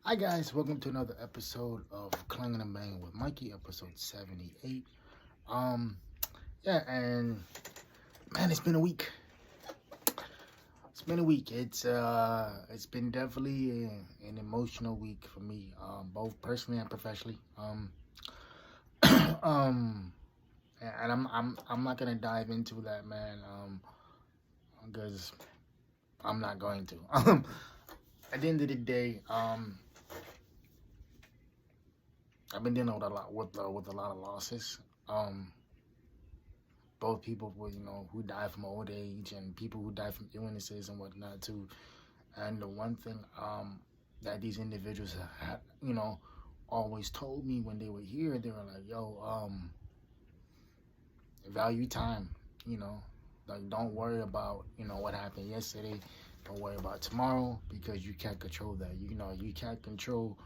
Hi guys, welcome to another episode of Clangin and Bangin with Mikey, episode 78. Um, yeah, and man, it's been a week. It's been a week. It's been definitely an emotional week for me, both personally and professionally. Um, and I'm not gonna dive into that, man, because I'm not going to. At the end of the day, I've been dealing with a lot of losses. Um, both people who die from old age and people who die from illnesses and whatnot too. And the one thing that these individuals had, always told me when they were here, they were like, "Yo, value time. You know, like don't worry about what happened yesterday. Don't worry about tomorrow because you can't control that. You can't control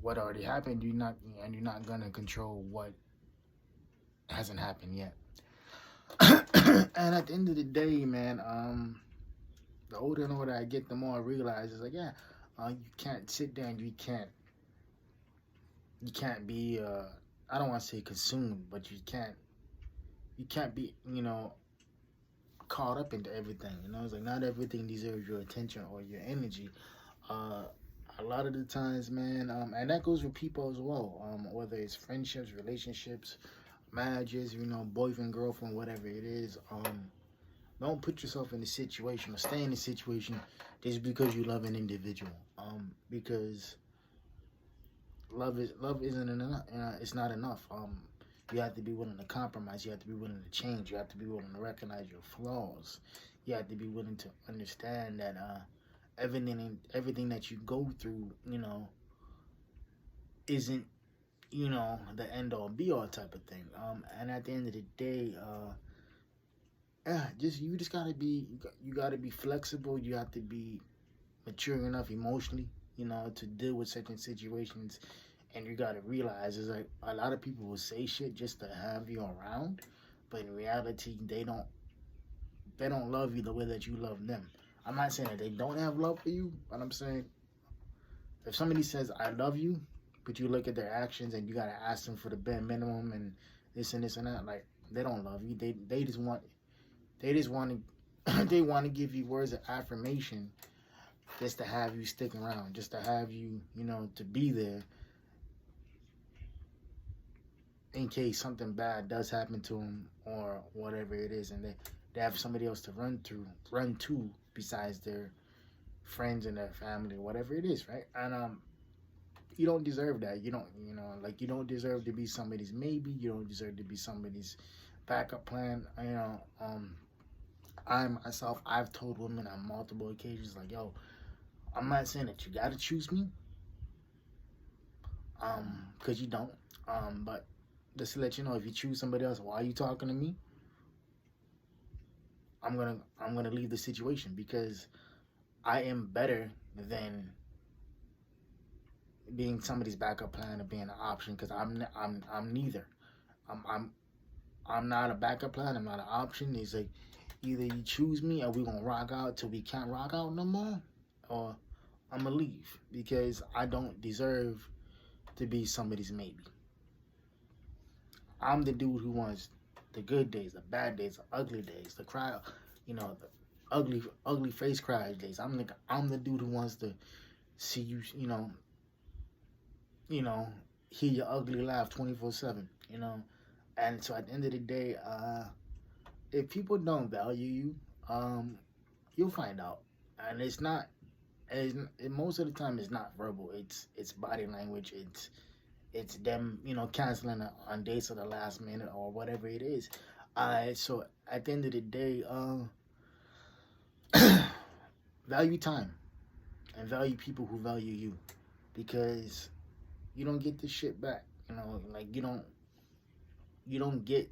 what already happened. You're not gonna control what hasn't happened yet." And at the end of the day, man, the older and older I get, the more I realize it's like, yeah, you can't sit there and you can't be I don't want to say consumed, but you can't be caught up into everything. It's like not everything deserves your attention or your energy. Uh, a lot of the times, man, and that goes for people as well. Whether it's friendships, relationships, marriages, boyfriend, girlfriend, whatever it is. Don't put yourself in a situation or stay in a situation just because you love an individual. Because love isn't enough. It's not enough. You have to be willing to compromise. You have to be willing to change. You have to be willing to recognize your flaws. You have to be willing to understand that everything that you go through, isn't the end all be all type of thing. And at the end of the day, yeah, you just gotta be you gotta be flexible. You have to be mature enough emotionally, to deal with certain situations. And you gotta realize is like a lot of people will say shit just to have you around, but in reality they don't love you the way that you love them. I'm not saying that they don't have love for you, but I'm saying if somebody says I love you, but you look at their actions and you gotta ask them for the bare minimum and this and that, like they don't love you. They just want they want to give you words of affirmation just to have you stick around, just to have you, to be there in case something bad does happen to them or whatever it is, and they have somebody else to run to besides their friends and their family, whatever it is, right? And you don't deserve that. You don't, like you don't deserve to be somebody's maybe. You don't deserve to be somebody's backup plan. I myself, I've told women on multiple occasions, like, yo, I'm not saying that you gotta choose me, because you don't. But just to let you know, if you choose somebody else, why are you talking to me? I'm gonna leave the situation because I am better than being somebody's backup plan or being an option. Because I'm neither. I'm I'm I'm not a backup plan. I'm not an option. It's like either you choose me or we gonna rock out till we can't rock out no more, or I'm gonna leave because I don't deserve to be somebody's maybe. I'm the dude who wants the good days, the bad days, the ugly days, the cry, the ugly face cry days. I'm the dude who wants to see you, you know, hear your ugly laugh 24/7. And so at the end of the day, if people don't value you, um, you'll find out. And most of the time it's not verbal. It's body language. It's them, canceling on dates at the last minute or whatever it is. So at the end of the day, value time and value people who value you because you don't get this shit back. Like you don't get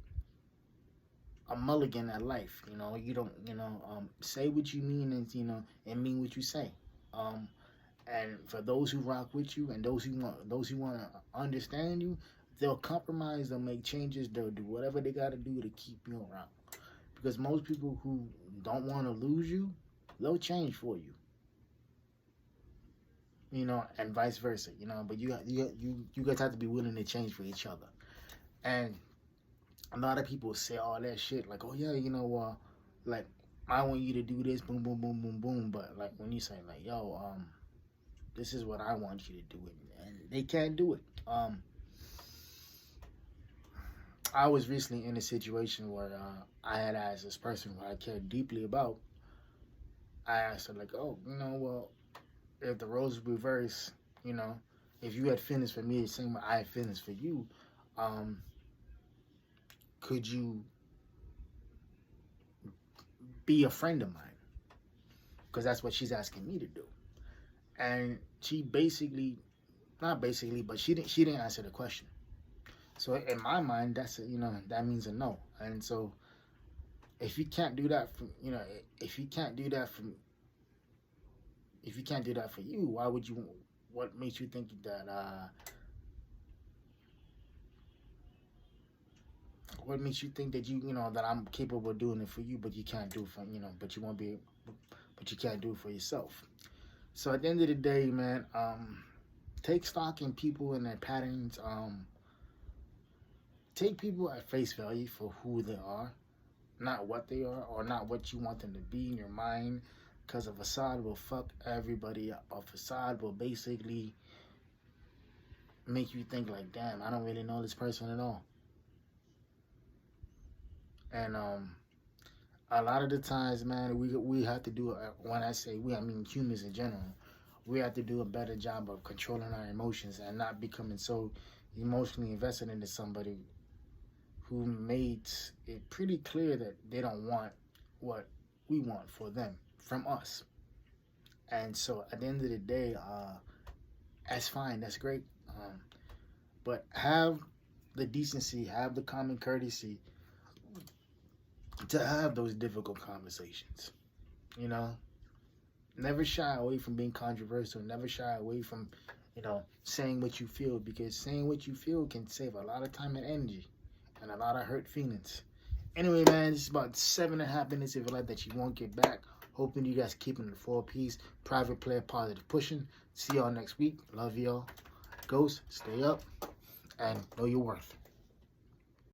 a mulligan at life. You don't say what you mean and mean what you say. Um, and for those who rock with you and those who want to understand you, they'll compromise, they'll make changes, they'll do whatever they got to do to keep you around. Because most people who don't want to lose you, they'll change for you. and vice versa, but you guys have to be willing to change for each other. And a lot of people say all that shit like, oh yeah, like, I want you to do this, boom, boom, boom, boom, boom. But like when you say like, yo, this is what I want you to do, and they can't do it. I was recently in a situation where I had asked this person who I cared deeply about. I asked her like, oh, well, if the roles reverse, you know, if you had feelings for me the same way I had feelings for you, um, could you be a friend of mine? Because that's what she's asking me to do. And she basically, not basically, but she didn't answer the question. So in my mind, that means a no. And so if you can't do that for, if you can't do that for, if you can't do that for you, why would you? What makes you think that? What makes you think that that I'm capable of doing it for you, but you can't do it for but you won't be, but you can't do it for yourself. So at the end of the day, man, take stock in people and their patterns. Take people at face value for who they are, not what they are, or not what you want them to be in your mind. Because a facade will fuck everybody up. A facade will basically make you think like, damn, I don't really know this person at all. And a lot of the times, man, we have to do, when I say we, I mean humans in general, we have to do a better job of controlling our emotions and not becoming so emotionally invested into somebody who made it pretty clear that they don't want what we want for them from us. And so at the end of the day, that's fine, that's great. But have the decency, have the common courtesy to have those difficult conversations. Never shy away from being controversial. Never shy away from, saying what you feel, because saying what you feel can save a lot of time and energy and a lot of hurt feelings. Anyway, man, this is about 7.5 minutes of your life that you won't get back. Hoping you guys keeping the 4 piece, private player, positive pushing. See y'all next week. Love y'all. Ghost, stay up and know your worth.